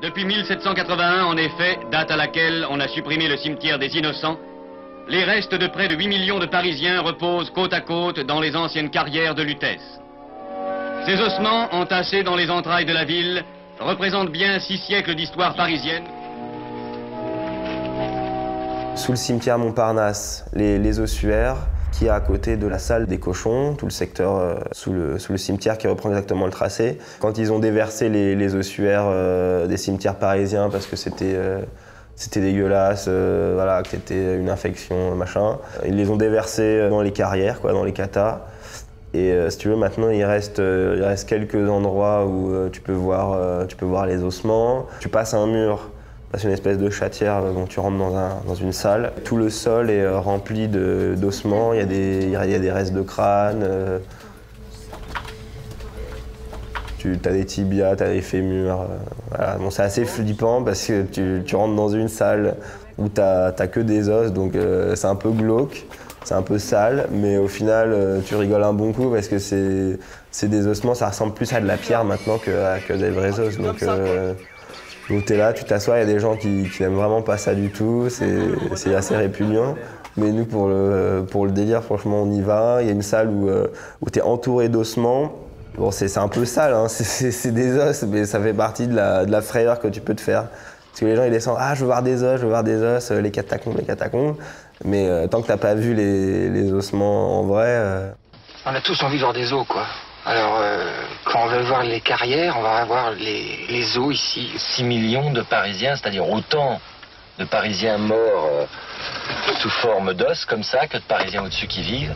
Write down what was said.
Depuis 1781, en effet, date à laquelle on a supprimé le cimetière des Innocents, les restes de près de 8 millions de Parisiens reposent côte à côte dans les anciennes carrières de Lutèce. Ces ossements, entassés dans les entrailles de la ville, représentent bien 6 siècles d'histoire parisienne. Sous le cimetière Montparnasse, les ossuaires, qui est à côté de la salle des cochons, tout le secteur sous le cimetière qui reprend exactement le tracé. Quand ils ont déversé les ossuaires des cimetières parisiens parce que c'était dégueulasse, voilà, que c'était une infection, machin, ils les ont déversés dans les carrières, quoi, dans les catas. Et si tu veux, maintenant il reste quelques endroits où tu peux voir les ossements. Tu passes un mur. C'est une espèce de chatière dont tu rentres dans une salle. Tout le sol est rempli d'ossements, il y a des restes de crâne. Tu as des tibias, tu as des fémurs. Voilà. Bon, c'est assez flippant parce que tu rentres dans une salle où tu n'as que des os, donc c'est un peu glauque, c'est un peu sale, mais au final tu rigoles un bon coup parce que c'est des ossements, ça ressemble plus à de la pierre maintenant que des vrais os. Donc t'es là, tu t'assois, il y a des gens qui n'aiment vraiment pas ça du tout, c'est assez répugnant. Mais nous, pour le délire, franchement, on y va. Il y a une salle où t'es entouré d'ossements. Bon, c'est un peu sale, hein. C'est des os, mais ça fait partie de la frayeur que tu peux te faire. Parce que les gens, ils descendent, ah, je veux voir des os, les catacombes. Mais tant que t'as pas vu les ossements en vrai... On a tous envie de voir des os, quoi. Alors, quand on va voir les carrières, on va voir les os ici. 6 millions de Parisiens, c'est-à-dire autant de Parisiens morts sous forme d'os, comme ça, que de Parisiens au-dessus qui vivent.